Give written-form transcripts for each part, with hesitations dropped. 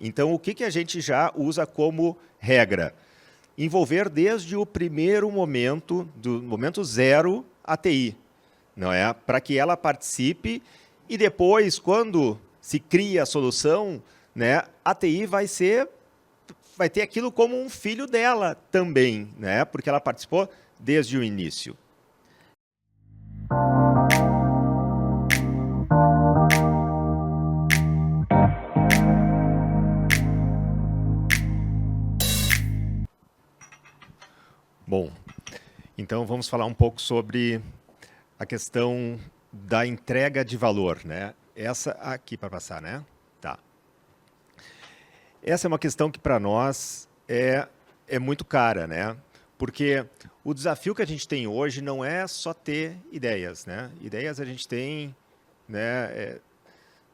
Então, o que a gente já usa como regra? Envolver desde o primeiro momento, do momento zero, a TI, não é? Para que ela participe e depois, quando se cria a solução, né, a TI vai ter aquilo como um filho dela também, né? Porque ela participou desde o início. Bom, então vamos falar um pouco sobre a questão da entrega de valor, né? Essa aqui para passar, né? Tá. Essa é uma questão que para nós é muito cara, né? Porque o desafio que a gente tem hoje não é só ter ideias, né? Ideias a gente tem, né?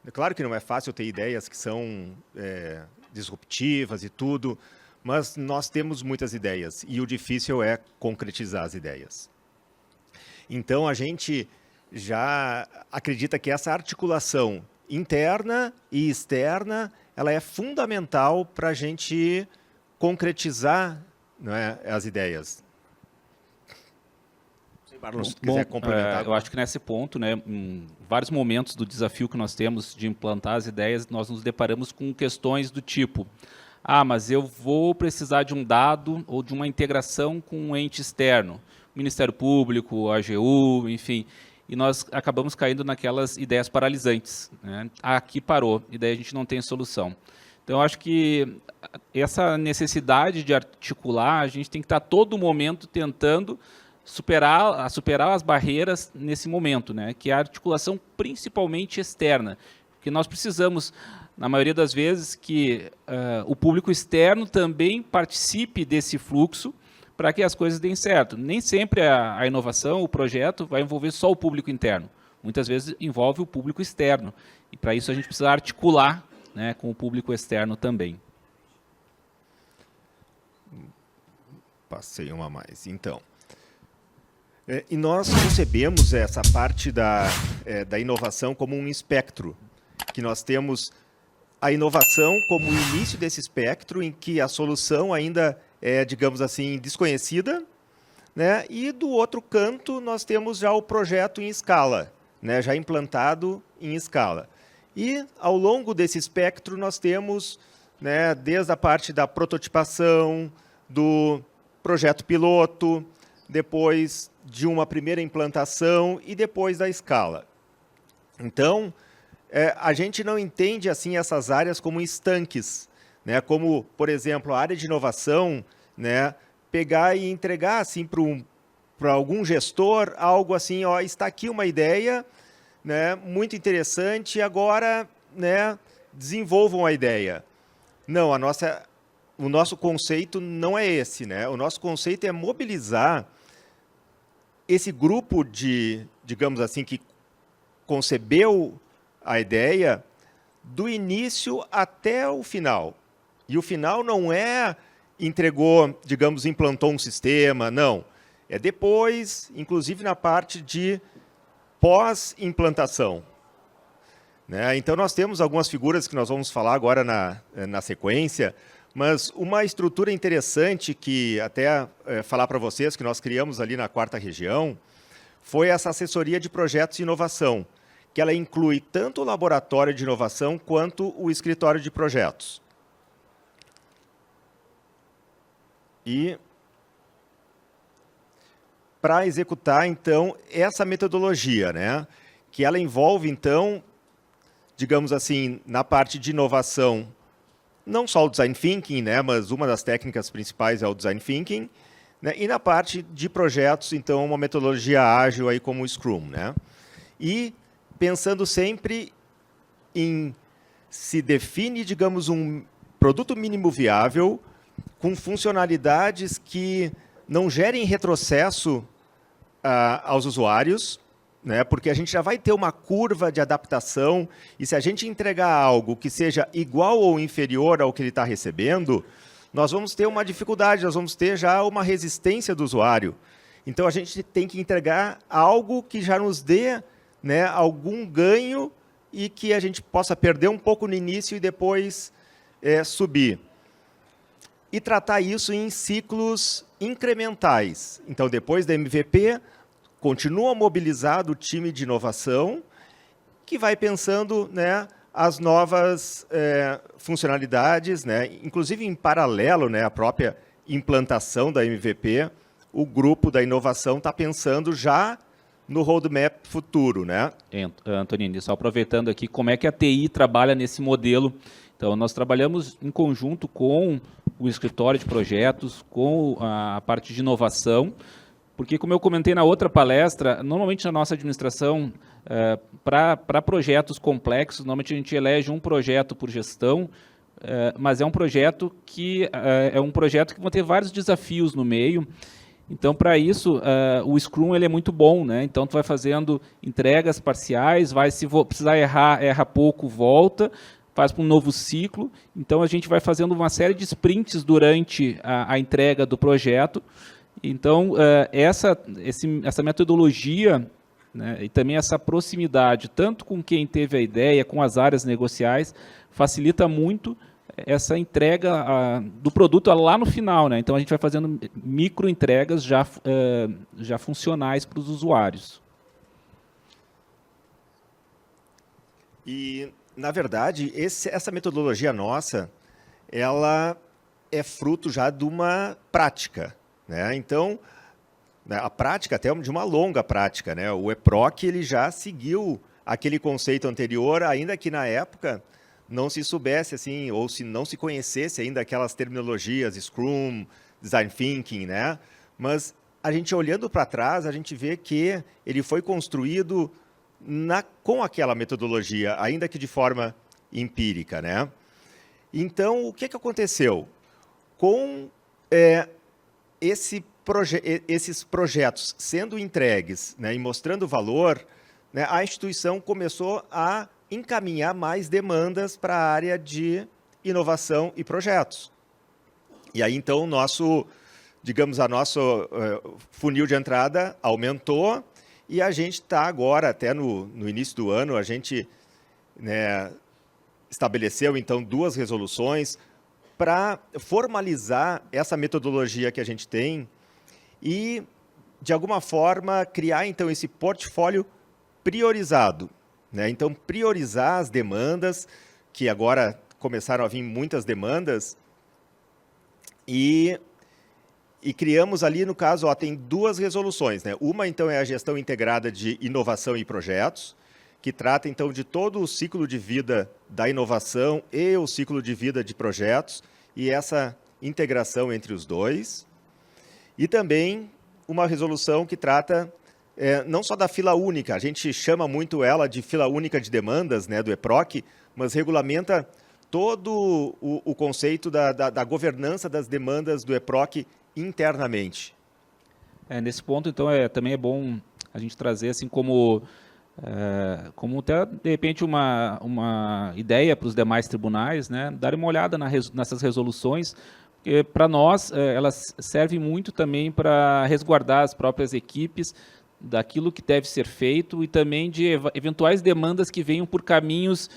É claro que não é fácil ter ideias que são disruptivas e tudo, mas nós temos muitas ideias e o difícil é concretizar as ideias. Então, a gente já acredita que essa articulação interna e externa ela é fundamental para a gente concretizar, não é, as ideias. Marlon, se tu quiser complementar. Eu acho que nesse ponto, né, em vários momentos do desafio que nós temos de implantar as ideias, nós nos deparamos com questões do tipo: ah, mas eu vou precisar de um dado ou de uma integração com um ente externo, Ministério Público, AGU, enfim, e nós acabamos caindo naquelas ideias paralisantes, né? Aqui parou, e daí a gente não tem solução. Então, eu acho que essa necessidade de articular, a gente tem que estar a todo momento tentando superar as barreiras nesse momento, né? Que é a articulação principalmente externa, porque nós precisamos, na maioria das vezes, que o público externo também participe desse fluxo para que as coisas deem certo. Nem sempre a inovação, o projeto, vai envolver só o público interno. Muitas vezes envolve o público externo. E para isso a gente precisa articular, né, com o público externo também. Passei uma a mais. Então, e nós concebemos essa parte da inovação como um espectro, que nós temos a inovação como o início desse espectro, em que a solução ainda é, digamos assim, desconhecida, né? E do outro canto nós temos já o projeto em escala, né? Já implantado em escala. E ao longo desse espectro nós temos, né, desde a parte da prototipação, do projeto piloto, depois de uma primeira implantação e depois da escala. Então, a gente não entende assim essas áreas como estanques, né? Como, por exemplo, a área de inovação, né, pegar e entregar assim para algum gestor algo assim, ó, está aqui uma ideia, né, muito interessante, agora, né, desenvolvam a ideia. Não, o nosso conceito não é esse, né? O nosso conceito é mobilizar esse grupo digamos assim, que concebeu a ideia do início até o final. E o final não é entregou, digamos, implantou um sistema, não. É depois, inclusive na parte de pós-implantação. Né? Então, nós temos algumas figuras que nós vamos falar agora na sequência, mas uma estrutura interessante que até falar para vocês, que nós criamos ali na 4ª região, foi essa assessoria de projetos de inovação, que ela inclui tanto o laboratório de inovação quanto o escritório de projetos. E para executar, então, essa metodologia, né, que ela envolve, então, digamos assim, na parte de inovação, não só o Design Thinking, né, mas uma das técnicas principais é o Design Thinking, né, e na parte de projetos, então, uma metodologia ágil aí como o Scrum, né, e pensando sempre em se define, digamos, um produto mínimo viável com funcionalidades que não gerem retrocesso aos usuários, né? Porque a gente já vai ter uma curva de adaptação e se a gente entregar algo que seja igual ou inferior ao que ele está recebendo, nós vamos ter uma dificuldade, nós vamos ter já uma resistência do usuário. Então, a gente tem que entregar algo que já nos dê, né, algum ganho e que a gente possa perder um pouco no início e depois subir. E tratar isso em ciclos incrementais. Então, depois da MVP, continua mobilizado o time de inovação, que vai pensando, né, as novas funcionalidades, né, inclusive em paralelo, né, à própria implantação da MVP, o grupo da inovação está pensando já no roadmap futuro, né? Antonini, só aproveitando aqui, como é que a TI trabalha nesse modelo? Então, nós trabalhamos em conjunto com o escritório de projetos, com a parte de inovação, porque, como eu comentei na outra palestra, normalmente na nossa administração, para projetos complexos, normalmente a gente elege um projeto por gestão, mas é um projeto que vai ter vários desafios no meio. Então, para isso, o Scrum ele é muito bom, né? Então, tu vai fazendo entregas parciais, se precisar errar, erra pouco, volta, faz para um novo ciclo. Então, a gente vai fazendo uma série de sprints durante a entrega do projeto. Então, essa metodologia, né, e também essa proximidade, tanto com quem teve a ideia, com as áreas negociais, facilita muito essa entrega do produto lá no final, né? Então, a gente vai fazendo micro entregas já funcionais para os usuários. E, na verdade, essa metodologia nossa, ela é fruto já de uma prática, né? Então, a prática até de uma longa prática, né? O EPROC ele já seguiu aquele conceito anterior, ainda que na época não se soubesse assim, ou se não se conhecesse ainda aquelas terminologias, Scrum, Design Thinking, né? Mas a gente olhando para trás, a gente vê que ele foi construído com aquela metodologia, ainda que de forma empírica, né? Então, o que aconteceu? Com esses projetos sendo entregues, né, e mostrando valor, né, a instituição começou a encaminhar mais demandas para a área de inovação e projetos. E aí, então, o nosso funil de entrada aumentou e a gente está agora, até no início do ano, a gente, né, estabeleceu, então, 2 resoluções para formalizar essa metodologia que a gente tem e, de alguma forma, criar, então, esse portfólio priorizado, né? Então, priorizar as demandas, que agora começaram a vir muitas demandas, e criamos ali, no caso, tem 2 resoluções, né? Uma, então, é a gestão integrada de inovação e projetos, que trata, então, de todo o ciclo de vida da inovação e o ciclo de vida de projetos, e essa integração entre os dois. E também uma resolução que trata não só da fila única, a gente chama muito ela de fila única de demandas, né, do EPROC, mas regulamenta todo o conceito da governança das demandas do EPROC internamente. Nesse ponto, então, também é bom a gente trazer assim como até, de repente, uma ideia para os demais tribunais, né, darem uma olhada nessas resoluções, porque para nós elas servem muito também para resguardar as próprias equipes daquilo que deve ser feito e também de eventuais demandas que venham por caminhos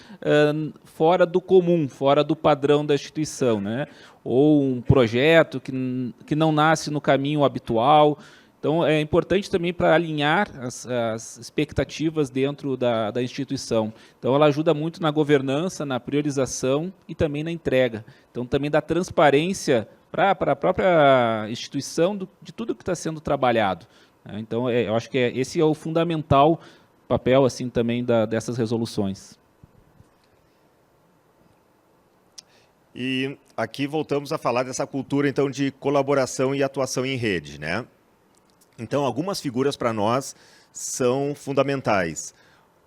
fora do comum, fora do padrão da instituição, né? Ou um projeto que não nasce no caminho habitual. Então, é importante também para alinhar as expectativas dentro da instituição. Então, ela ajuda muito na governança, na priorização e também na entrega. Então, também dá transparência para a própria instituição de tudo que está sendo trabalhado. Então, eu acho que esse é o fundamental papel assim, também dessas resoluções. E aqui voltamos a falar dessa cultura então, de colaboração e atuação em rede, né? Então, algumas figuras para nós são fundamentais.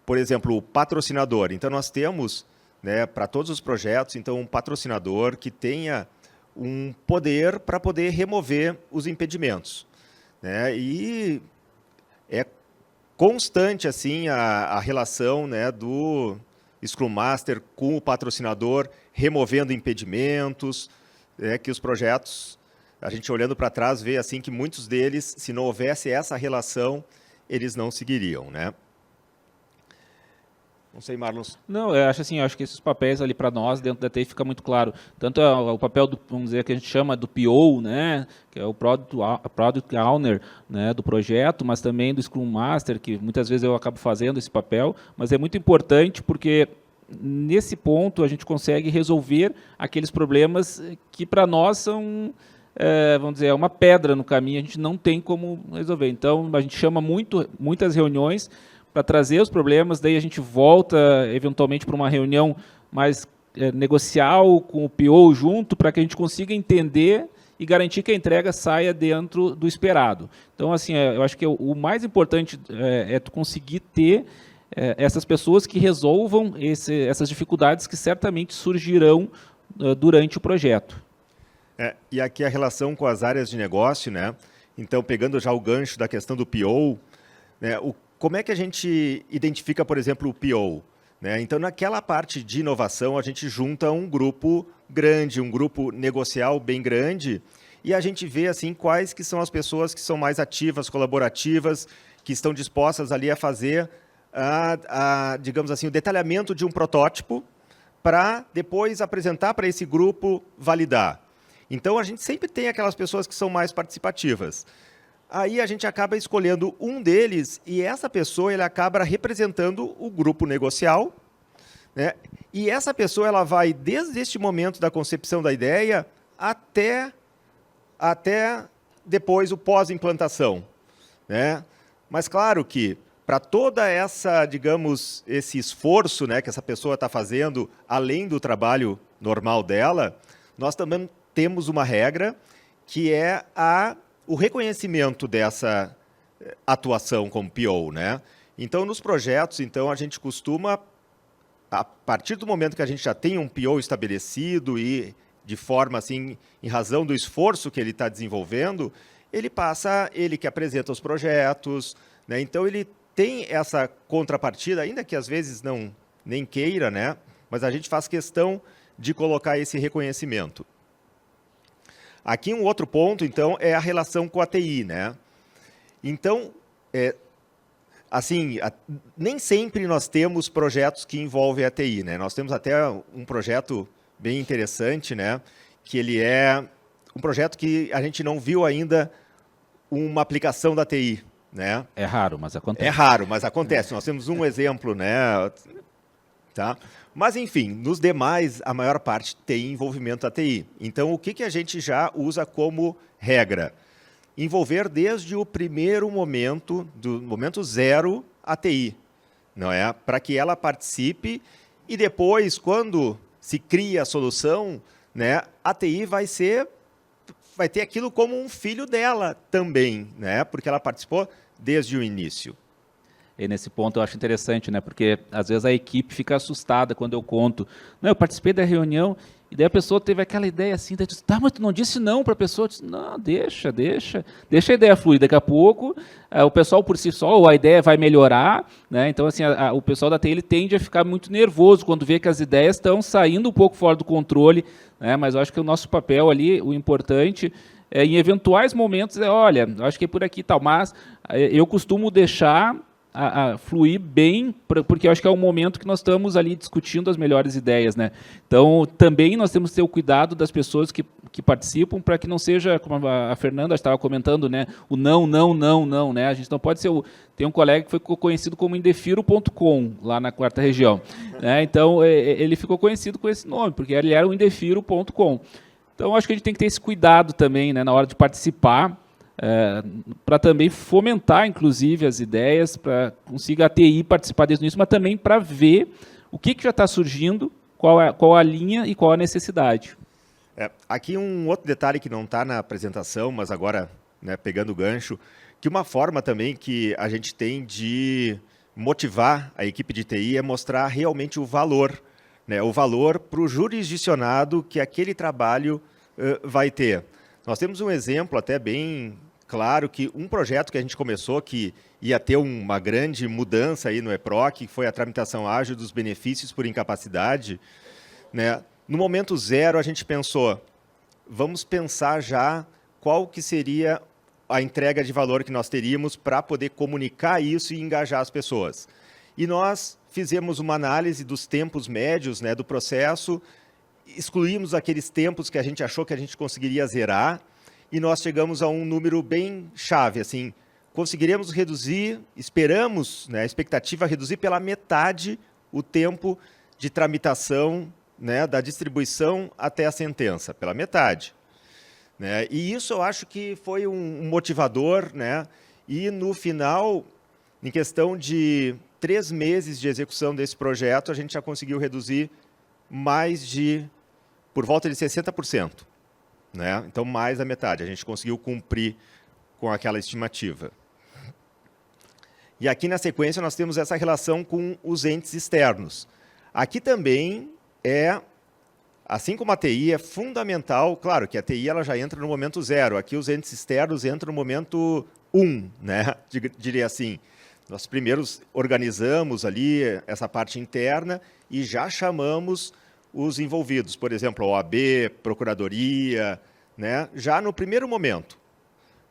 Por exemplo, o patrocinador. Então, nós temos, né, para todos os projetos, então, um patrocinador que tenha um poder para poder remover os impedimentos, né? E é constante assim, a relação, né, do Scrum Master com o patrocinador, removendo impedimentos, que os projetos... A gente olhando para trás vê assim que muitos deles, se não houvesse essa relação, eles não seguiriam, né? Não sei, Marlon. Não, eu acho que esses papéis ali para nós dentro da TI fica muito claro. Tanto o papel do, vamos dizer, que a gente chama do PO, né, que é o Product Owner, né, do projeto, mas também do Scrum Master, que muitas vezes eu acabo fazendo esse papel, mas é muito importante porque nesse ponto a gente consegue resolver aqueles problemas que para nós são, vamos dizer, uma pedra no caminho, a gente não tem como resolver. Então, a gente chama muitas reuniões para trazer os problemas, daí a gente volta eventualmente para uma reunião mais negocial com o PO junto, para que a gente consiga entender e garantir que a entrega saia dentro do esperado. Então, assim, eu acho que o mais importante é tu conseguir ter essas pessoas que resolvam essas dificuldades que certamente surgirão durante o projeto. E aqui a relação com as áreas de negócio, né? Então, pegando já o gancho da questão do PO, né? Como é que a gente identifica, por exemplo, o PO? Né? Então, naquela parte de inovação, a gente junta um grupo grande, um grupo negocial bem grande, e a gente vê assim quais que são as pessoas que são mais ativas, colaborativas, que estão dispostas ali a fazer digamos assim, o detalhamento de um protótipo para depois apresentar para esse grupo validar. Então, a gente sempre tem aquelas pessoas que são mais participativas. Aí a gente acaba escolhendo um deles e essa pessoa ele acaba representando o grupo negocial, né? E essa pessoa ela vai desde este momento da concepção da ideia até depois o pós-implantação, né? Mas claro que para toda essa, digamos, esse esforço, né, que essa pessoa está fazendo, além do trabalho normal dela, nós também temos uma regra que é o reconhecimento dessa atuação como PO, né? Então, nos projetos, então, a gente costuma, a partir do momento que a gente já tem um PO estabelecido e de forma assim, em razão do esforço que ele está desenvolvendo, ele que apresenta os projetos, né? Então ele tem essa contrapartida, ainda que às vezes nem queira, né? Mas a gente faz questão de colocar esse reconhecimento. Aqui um outro ponto, então, é a relação com a TI, né? Então, assim, nem sempre nós temos projetos que envolvem a TI, né? Nós temos até um projeto bem interessante, né? Que ele é um projeto que a gente não viu ainda uma aplicação da TI, né? É raro, mas acontece. É raro, mas acontece. Nós temos um exemplo, né? Tá? Mas, enfim, nos demais, a maior parte tem envolvimento da TI. Então, o que a gente já usa como regra? Envolver desde o primeiro momento, do momento zero, a TI, não é? Para que ela participe e depois, quando se cria a solução, né, a TI vai ter aquilo como um filho dela também, né? Porque ela participou desde o início. E nesse ponto eu acho interessante, né? Porque às vezes a equipe fica assustada quando eu conto. Não, eu participei da reunião e daí a pessoa teve aquela ideia assim, daí disse, tá, mas tu não disse não para a pessoa? Eu disse, não, deixa a ideia fluir. Daqui a pouco o pessoal por si só, ou a ideia vai melhorar, né? Então assim, o pessoal da TI ele tende a ficar muito nervoso quando vê que as ideias estão saindo um pouco fora do controle, né? Mas eu acho que o nosso papel ali, o importante em eventuais momentos olha, eu acho que é por aqui e tal, mas eu costumo deixar a fluir bem, porque eu acho que é o momento que nós estamos ali discutindo as melhores ideias, né? Então, também nós temos que ter o cuidado das pessoas que participam, para que não seja, como a Fernanda estava comentando, né? O não, né? A gente não pode ser tem um colega que ficou conhecido como indefiro.com, lá na 4ª região, né? Então, ele ficou conhecido com esse nome, porque ele era o indefiro.com. Então, acho que a gente tem que ter esse cuidado também, né, na hora de participar, para também fomentar, inclusive, as ideias, para conseguir a TI participar desde o início, mas também para ver o que já está surgindo, qual a linha e qual a necessidade. Aqui um outro detalhe que não está na apresentação, mas agora, né, pegando o gancho, que uma forma também que a gente tem de motivar a equipe de TI é mostrar realmente o valor, né, o valor para o jurisdicionado que aquele trabalho vai ter. Nós temos um exemplo até bem claro que um projeto que a gente começou que ia ter uma grande mudança aí no EPROC, que foi a tramitação ágil dos benefícios por incapacidade, né? No momento zero a gente pensou, vamos pensar já qual que seria a entrega de valor que nós teríamos para poder comunicar isso e engajar as pessoas. E nós fizemos uma análise dos tempos médios, né, do processo, excluímos aqueles tempos que a gente achou que a gente conseguiria zerar, e nós chegamos a um número bem chave, assim, conseguiremos reduzir, esperamos, né, a expectativa é reduzir pela metade o tempo de tramitação, né, da distribuição até a sentença, pela metade. Né? E isso eu acho que foi um motivador, né? E no final, em questão de 3 meses de execução desse projeto, a gente já conseguiu reduzir por volta de 60%. Né? Então, mais da metade. A gente conseguiu cumprir com aquela estimativa. E aqui, na sequência, nós temos essa relação com os entes externos. Aqui também assim como a TI é fundamental, claro que a TI ela já entra no momento 0, aqui os entes externos entram no momento 1, né? Diria assim. Nós primeiros organizamos ali essa parte interna e já chamamos os envolvidos, por exemplo, a OAB, Procuradoria, né? Já no primeiro momento,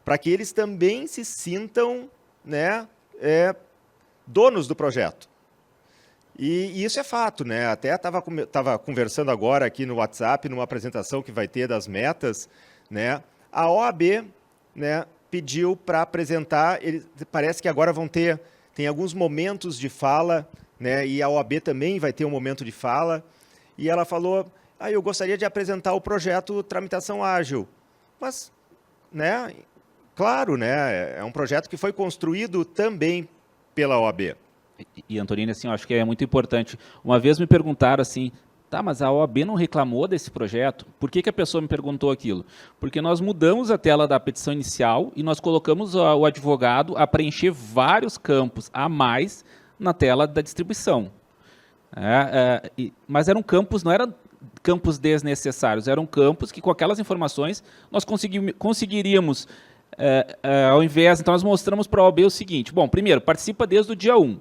para que eles também se sintam, né, donos do projeto. E isso é fato, né? Até estava conversando agora aqui no WhatsApp, numa apresentação que vai ter das metas, né? A OAB, né, pediu para apresentar, parece que agora tem alguns momentos de fala, né? E a OAB também vai ter um momento de fala, e ela falou, eu gostaria de apresentar o projeto Tramitação Ágil. Mas, né, claro, né, é um projeto que foi construído também pela OAB. E, Antonini, assim, eu acho que é muito importante. Uma vez me perguntaram assim, tá, mas a OAB não reclamou desse projeto? Por que a pessoa me perguntou aquilo? Porque nós mudamos a tela da petição inicial e nós colocamos o advogado a preencher vários campos a mais na tela da distribuição. Mas eram campos, não eram campos desnecessários, eram campos que com aquelas informações nós conseguiríamos, ao invés, então nós mostramos para a OAB o seguinte, bom, primeiro, participa desde o dia 1,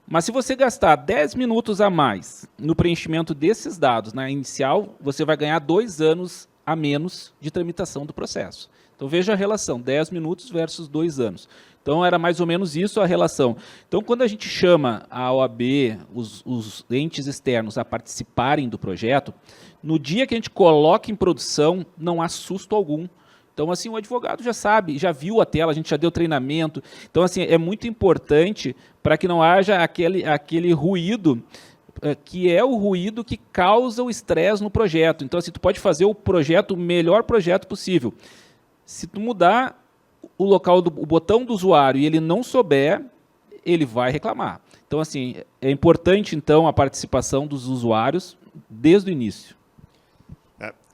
mas se você gastar 10 minutos a mais no preenchimento desses dados na inicial, você vai ganhar 2 anos a menos de tramitação do processo. Então, veja a relação, 10 minutos versus 2 anos. Então, era mais ou menos isso a relação. Então, quando a gente chama a OAB, os entes externos a participarem do projeto, no dia que a gente coloca em produção, não há susto algum. Então, assim, o advogado já sabe, já viu a tela, a gente já deu treinamento. Então, assim, é muito importante para que não haja aquele ruído, que é o ruído que causa o estresse no projeto. Então, assim, tu pode fazer o melhor projeto possível. Se tu mudar o local o botão do usuário e ele não souber, ele vai reclamar. Então, assim, é importante, então, a participação dos usuários desde o início.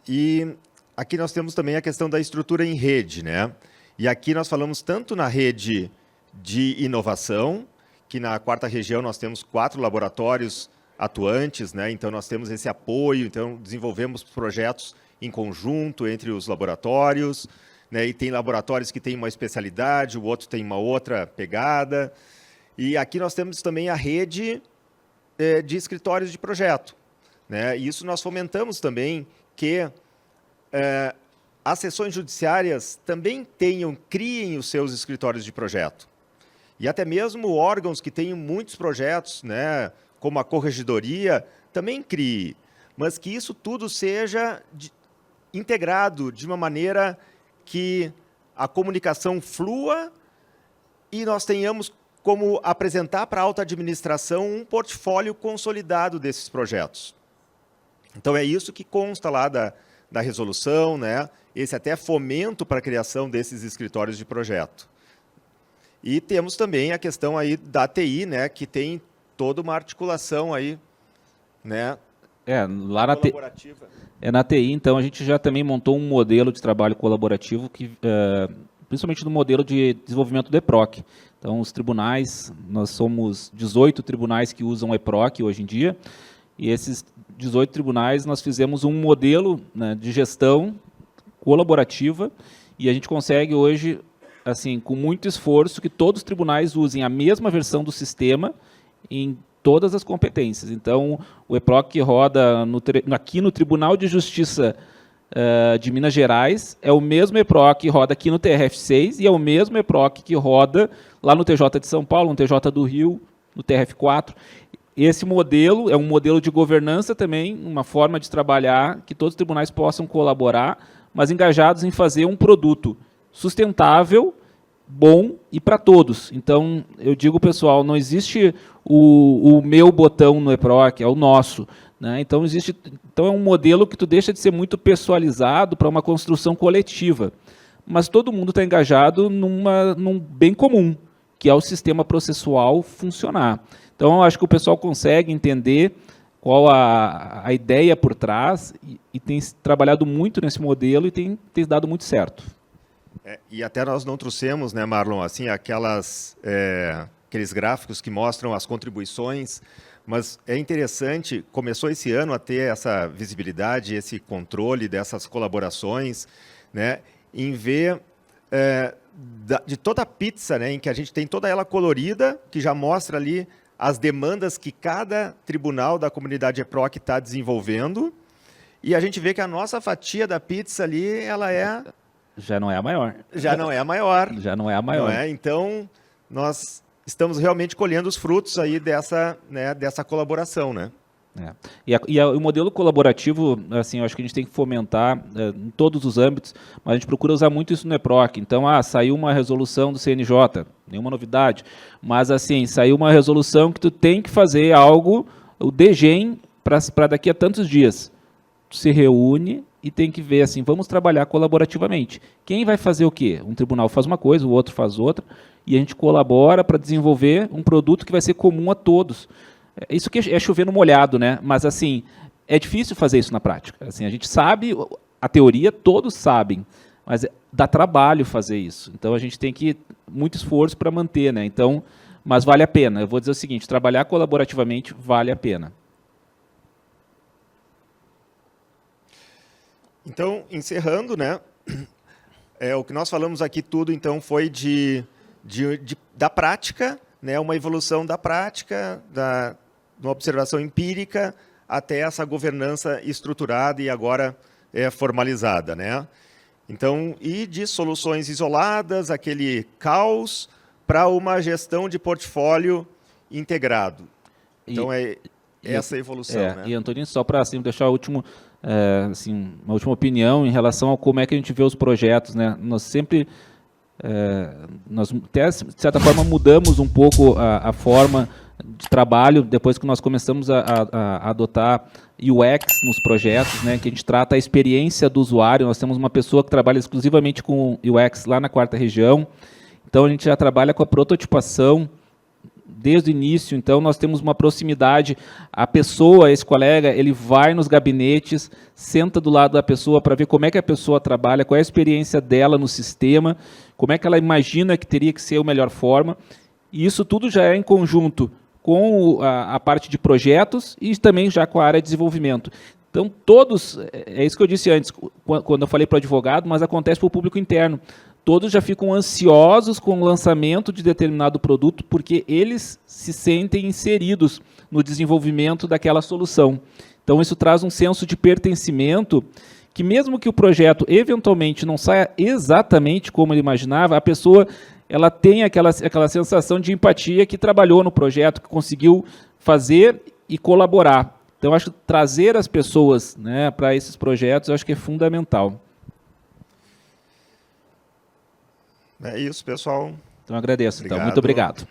E aqui nós temos também a questão da estrutura em rede, né? E aqui nós falamos tanto na rede de inovação, que na 4ª região nós temos 4 laboratórios atuantes, né? Então nós temos esse apoio, então desenvolvemos projetos em conjunto entre os laboratórios, né? E tem laboratórios que têm uma especialidade, o outro tem uma outra pegada. E aqui nós temos também a rede de escritórios de projeto, né? E isso nós fomentamos também que as seções judiciárias também criem os seus escritórios de projeto. E até mesmo órgãos que tenham muitos projetos, né, como a corregedoria, também criem. Mas que isso tudo seja integrado de uma maneira que a comunicação flua e nós tenhamos como apresentar para a alta administração um portfólio consolidado desses projetos. Então, é isso que consta lá da resolução, né? Esse até fomento para a criação desses escritórios de projeto. E temos também a questão aí da TI, né? Que tem toda uma articulação aí, né? Lá na TI, então, a gente já também montou um modelo de trabalho colaborativo, principalmente no modelo de desenvolvimento do EPROC. Então, os tribunais, nós somos 18 tribunais que usam EPROC hoje em dia, e esses 18 tribunais nós fizemos um modelo, né, de gestão colaborativa, e a gente consegue hoje, assim, com muito esforço, que todos os tribunais usem a mesma versão do sistema em todas as competências. Então, o EPROC roda aqui no Tribunal de Justiça de Minas Gerais, é o mesmo EPROC que roda aqui no TRF6 e é o mesmo EPROC que roda lá no TJ de São Paulo, no TJ do Rio, no TRF4. esse modelo é um modelo de governança também, uma forma de trabalhar que todos os tribunais possam colaborar, mas engajados em fazer um produto sustentável, bom e para todos. Então, eu digo, pessoal, não existe o meu botão no EPROC, é o nosso. Né? Então, então, é um modelo que tu deixa de ser muito pessoalizado para uma construção coletiva. Mas todo mundo está engajado num bem comum, que é o sistema processual funcionar. Então, eu acho que o pessoal consegue entender qual a ideia por trás e tem trabalhado muito nesse modelo e tem dado muito certo. E até nós não trouxemos, né, Marlon, assim, aqueles gráficos que mostram as contribuições, mas é interessante, começou esse ano a ter essa visibilidade, esse controle dessas colaborações, né, em ver de toda a pizza, né, em que a gente tem toda ela colorida, que já mostra ali as demandas que cada tribunal da comunidade EPROC está desenvolvendo, e a gente vê que a nossa fatia da pizza ali, ela já não é a maior. Já não é a maior. Já não é a maior. Então, nós estamos realmente colhendo os frutos aí dessa colaboração, né? E o modelo colaborativo, assim, eu acho que a gente tem que fomentar em todos os âmbitos, mas a gente procura usar muito isso no EPROC. Então, saiu uma resolução do CNJ, nenhuma novidade, mas assim, saiu uma resolução que tu tem que fazer algo, o DGEM, para daqui a tantos dias. Tu se reúne e tem que ver assim, vamos trabalhar colaborativamente. Quem vai fazer o quê? Um tribunal faz uma coisa, o outro faz outra, e a gente colabora para desenvolver um produto que vai ser comum a todos. Isso que é chover no molhado, né? Mas assim, é difícil fazer isso na prática. Assim, a gente sabe, a teoria todos sabem, mas dá trabalho fazer isso. Então a gente tem muito esforço para manter, né? Então, mas vale a pena. Eu vou dizer o seguinte, trabalhar colaborativamente vale a pena. Então, encerrando, né? O que nós falamos aqui tudo, então, foi da prática, né? Uma evolução da prática, de uma observação empírica até essa governança estruturada e agora formalizada, né? Então, e de soluções isoladas, aquele caos, para uma gestão de portfólio integrado. Então, essa evolução. Né? E, Antonino, só para assim, deixar uma última opinião em relação a como é que a gente vê os projetos. Né? Nós sempre, nós até, de certa forma, mudamos um pouco a forma de trabalho depois que nós começamos a adotar UX nos projetos, né, que a gente trata a experiência do usuário. Nós temos uma pessoa que trabalha exclusivamente com UX lá na 4ª região, então a gente já trabalha com a prototipação desde o início, então nós temos uma proximidade, a pessoa, esse colega, ele vai nos gabinetes, senta do lado da pessoa para ver como é que a pessoa trabalha, qual é a experiência dela no sistema, como é que ela imagina que teria que ser a melhor forma, e isso tudo já é em conjunto com a parte de projetos e também já com a área de desenvolvimento. Então, todos, é isso que eu disse antes, quando eu falei para o advogado, mas acontece para o público interno. Todos já ficam ansiosos com o lançamento de determinado produto porque eles se sentem inseridos no desenvolvimento daquela solução. Então, isso traz um senso de pertencimento que, mesmo que o projeto eventualmente não saia exatamente como ele imaginava, a pessoa ela tem aquela sensação de empatia que trabalhou no projeto, que conseguiu fazer e colaborar. Então, acho que trazer as pessoas, né, para esses projetos, eu acho que é fundamental. É isso, pessoal. Então, eu agradeço. Então, muito obrigado.